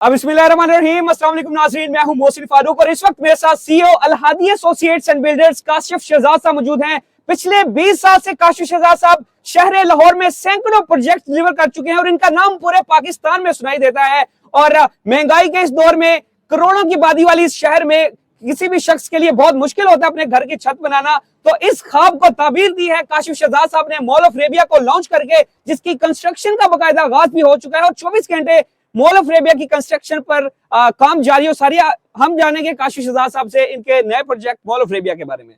अब बिस्मिल्लाहिर्रहमानिर्रहीम, अस्सलाम वालेकुम नाज़रीन, मैं हूं मोहसिन फारूक और इस वक्त मेरे साथ CEO Al Hadi associates and builders Kashif Shahzad साहब मौजूद हैं। पिछले 20 साल से काशिफ शहजाद साहब शहर लाहौर में सैकड़ों प्रोजेक्ट डिलीवर कर चुके हैं और इनका नाम पूरे पाकिस्तान में सुनाई देता है। और महंगाई के इस दौर में करोड़ों की आबादी वाली इस शहर में किसी भी शख्स के लिए बहुत मुश्किल होता है अपने घर की छत बनाना। तो इस ख्वाब को ताबीर दी है काशिफ शहजाद साहब ने मॉल ऑफ अरेबिया को लॉन्च करके, जिसकी कंस्ट्रक्शन का बाकायदा आगाज भी हो चुका है और 24 घंटे मॉल ऑफ अरेबिया की कंस्ट्रक्शन पर काम जारी हो। सारी हम जानेंगे काशिफ शहजाद साहब से इनके नए प्रोजेक्ट मॉल ऑफ अरेबिया के बारे में।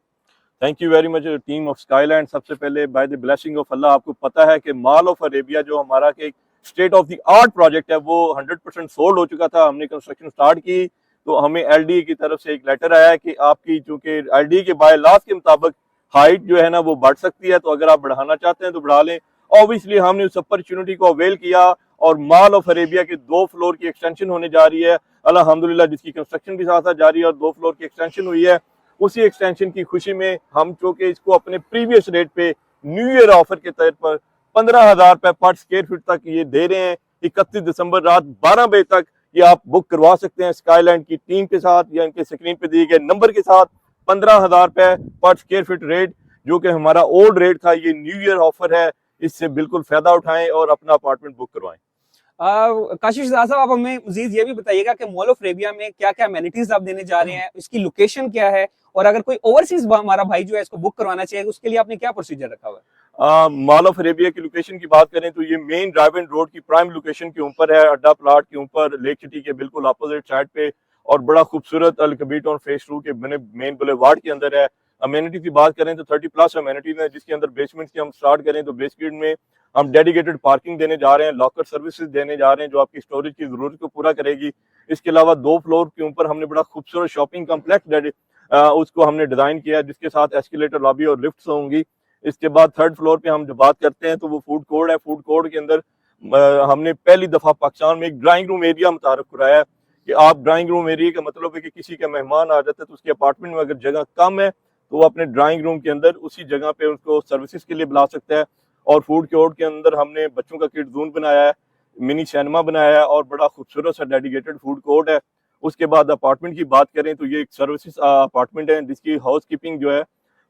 Thank you very much team of Skyland. सबसे पहले बाय द ब्लेसिंग ऑफ अल्लाह आपको पता है कि मॉल ऑफ अरेबिया जो हमारा के state of the art project है वो 100% सोल्ड हो चुका था। हमने कंस्ट्रक्शन स्टार्ट की तो हमें एलडी की तरफ से एक लेटर आया कि आपकी चूंकि एलडी के बाय लॉज के मुताबिक हाइट जो है ना वो बढ़ सकती है, तो अगर आप बढ़ाना चाहते हैं तो बढ़ा लें। ऑब्वियसली हमने उस अपॉर्चुनिटी को अवेल किया और मॉल ऑफ अरेबिया के 2 फ्लोर की एक्सटेंशन होने जा रही है अल्हम्दुलिल्लाह, जिसकी कंस्ट्रक्शन भी साथ साथ जारी है और 2 फ्लोर की एक्सटेंशन हुई है। उसी एक्सटेंशन की खुशी में हम चूंकि इसको अपने प्रीवियस रेट पे न्यू ईयर ऑफर के तौर पर 15,000 रुपए पर स्क्वायर फीट तक ये दे रहे हैं। 31 दिसंबर रात 12 बजे तक ये आप बुक करवा सकते हैं स्काईलैंड की टीम के साथ या इनके स्क्रीन पे दिए गए नंबर के साथ। 15,000 रुपए पर स्क्वायर फीट रेट, जो कि हमारा ओल्ड रेट था, ये न्यू ईयर ऑफर है। इससे बिल्कुल फायदा उठाएं और अपना अपार्टमेंट बुक करवाएं। काशिफ शहजाद साहब, आप हमें मजीद ये भी बताइएगा कि मॉल ऑफ अरेबिया में क्या क्या अमेनिटीज आप देने जा रहे हैं, इसकी लोकेशन क्या है, और अगर कोई ओवरसीज हमारा भाई जो है इसको बुक करवाना चाहिए उसके लिए आपने क्या प्रोसीजर रखा हुआ है? मॉल ऑफ अरेबिया की लोकेशन की बात करें तो ये मेन ड्राइव एंड रोड की प्राइम लोकेशन के ऊपर है, अड्डा प्लाट के ऊपर, लेक सिटी के बिल्कुल अपोजिट साइड पे, और बड़ा खूबसूरत अल कबीर टाउन फेज 2 के मेन बुलेवार्ड के अंदर है। अमेनिटी की बात करें तो 30+ अमेनिटीज है, जिसके अंदर बेसमेंट की हम स्टार्ट करें तो बेसमेंट में हम डेडिकेटेड पार्किंग देने जा रहे हैं, लॉकर सर्विसेज देने जा रहे हैं जो आपकी स्टोरेज की जरूरत को पूरा करेगी। इसके अलावा 2 फ्लोर के ऊपर हमने बड़ा खूबसूरत शॉपिंग कम्प्लेक्स उसको हमने डिजाइन किया है, जिसके साथ एस्केलेटर, लॉबी और लिफ्ट्स होंगी। इसके बाद 3rd फ्लोर पे हम जो बात करते हैं तो वो फूड कोर्ट है। फूड कोर्ट के अंदर हमने पहली दफा पाकिस्तान में एक ड्राइंग रूम एरिया मुतारफ कराया है कि आप ड्राइंग रूम एरिया का मतलब है कि किसी का मेहमान आ जाता है तो उसके अपार्टमेंट में अगर जगह कम है तो वो अपने ड्राइंग रूम के अंदर उसी जगह पे उसको सर्विसेज के लिए बुला सकता है। और फूड कोर्ट के अंदर हमने बच्चों का किड जोन बनाया है, मिनी सिनेमा बनाया है और बड़ा खूबसूरत सा डेडिकेटेड फूड कोर्ट है। उसके बाद अपार्टमेंट की बात करें तो ये एक सर्विसेज अपार्टमेंट है, जिसकी हाउस कीपिंग जो है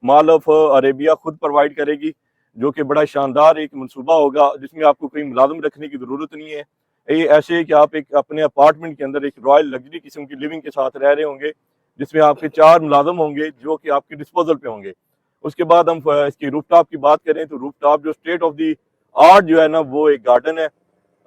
मॉल ऑफ अरेबिया खुद प्रोवाइड करेगी, जो कि बड़ा शानदार एक मनसूबा होगा जिसमें आपको कोई मुलाजिम रखने की जरूरत नहीं है। ये ऐसे है कि आप एक अपने अपार्टमेंट के अंदर एक रॉयल लग्जरी किस्म की लिविंग के साथ रह रहे होंगे, जिसमें आपके 4 मुलाजिम होंगे जो कि आपके डिस्पोजल पे होंगे। उसके बाद हम इसकी रूफटॉप की बात करें तो रूफटॉप जो स्टेट ऑफ द आर्ट जो है ना वो एक गार्डन है,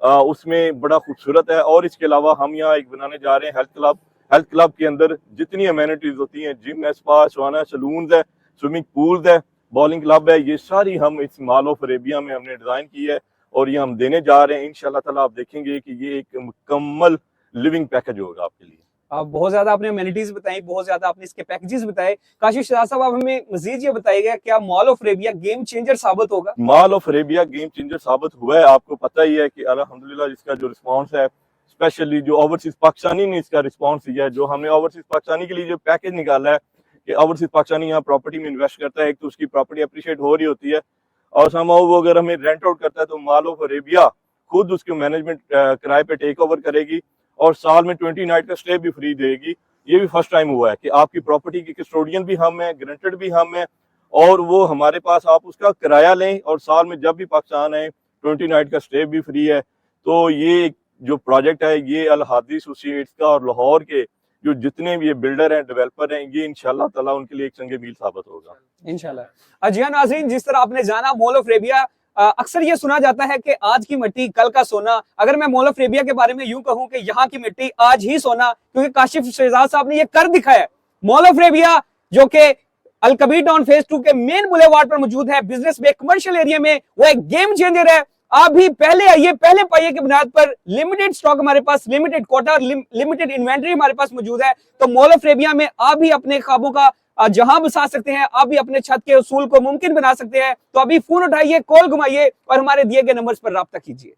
उसमें बड़ा खूबसूरत है। और इसके अलावा हम यहाँ एक बनाने जा रहे हैं हेल्थ क्लब। हेल्थ क्लब के अंदर जितनी अमेनिटीज होती हैं, जिम है, स्पा, सवाना, सलून्स है, स्विमिंग पूल्स है, बॉलिंग क्लब है, ये सारी हम इस मॉल ऑफ अरेबिया में हमने डिजाइन की है और ये हम देने जा रहे हैं। इंशाल्लाह ताला आप देखेंगे कि ये एक मुकम्मल लिविंग पैकेज होगा आपके लिए। बहुत ज्यादा आपने अमेनिटीज बताई, बहुत ज्यादा आपने इसके पैकेजेस बताए। काशिफ शहजाद साहब, आप हमें मजीद ये बताइएगा क्या mall of Arabia game changer साबित होगा? Mall of Arabia game changer साबित हुआ है। आपको पता ही है कि अल्हम्दुलिल्लाह इसका जो रिस्पांस है, स्पेशली जो ओवरसीज पाकिस्तानी ने इसका रिस्पांस दिया है। जो हमने ओवरसीज पाकिस्तानी के लिए जो पैकेज निकाला है कि ओवरसीज पाकिस्तानी यहाँ प्रॉपर्टी में इन्वेस्ट करता है, एक तो उसकी प्रॉपर्टी अप्रिशिएट हो रही होती है और समाओ वो अगर हमें रेंट आउट करता है तो मॉल ऑफ अरेबिया खुद उसके मैनेजमेंट किराए पे टेक ओवर करेगी और साल में 20 नाइट का स्टे भी फ्री देगी। ये भी फर्स्ट टाइम हुआ है कि आपकी प्रॉपर्टी की कस्टोडियन भी हम हैं, गारंटेड भी हम हैं, और वो हमारे पास आप उसका किराया लें और साल में जब भी पाकिस्तान आए 20 नाइट का स्टे भी फ्री है। तो ये जो प्रोजेक्ट है ये अल हादी एसोसिएट्स का और लाहौर के जो जितने भी ये बिल्डर हैं, डेवलपर हैं, ये इंशाल्लाह ताला उनके लिए एक संगे मील साबित होगा इंशाल्लाह। जी हाँ नाज़रीन, जिस तरह आपने जाना मॉल ऑफ अरेबिया, अक्सर ये सुना जाता है कि आज की मिट्टी कल का सोना। अगर मैं मॉल ऑफ अरेबिया के बारे में यूं कहूं कि यहाँ की मिट्टी आज ही सोना, क्योंकि काशिफ शहजाद साहब ने ये कर दिखाया है। मॉल ऑफ अरेबिया जो कि अल कबीर टाउन फेज 2 के मेन बुलेवार्ड पर मौजूद है, बिजनेस में, कमर्शियल एरिया में, वो एक गेम चेंजर है। आप भी पहले आइए, पहले पाइए की बुनियाद पर लिमिटेड स्टॉक हमारे पास, लिमिटेड कोटा, लिमिटेड इन्वेंट्री हमारे पास मौजूद है। तो मॉल ऑफ अरेबिया में आप भी अपने ख्वाबों का जहां बसा सकते हैं, आप भी अपने छत के उसूल को मुमकिन बना सकते हैं। तो अभी फोन उठाइए, कॉल घुमाइए और हमारे दिए गए नंबर्स पर राब्ता कीजिए।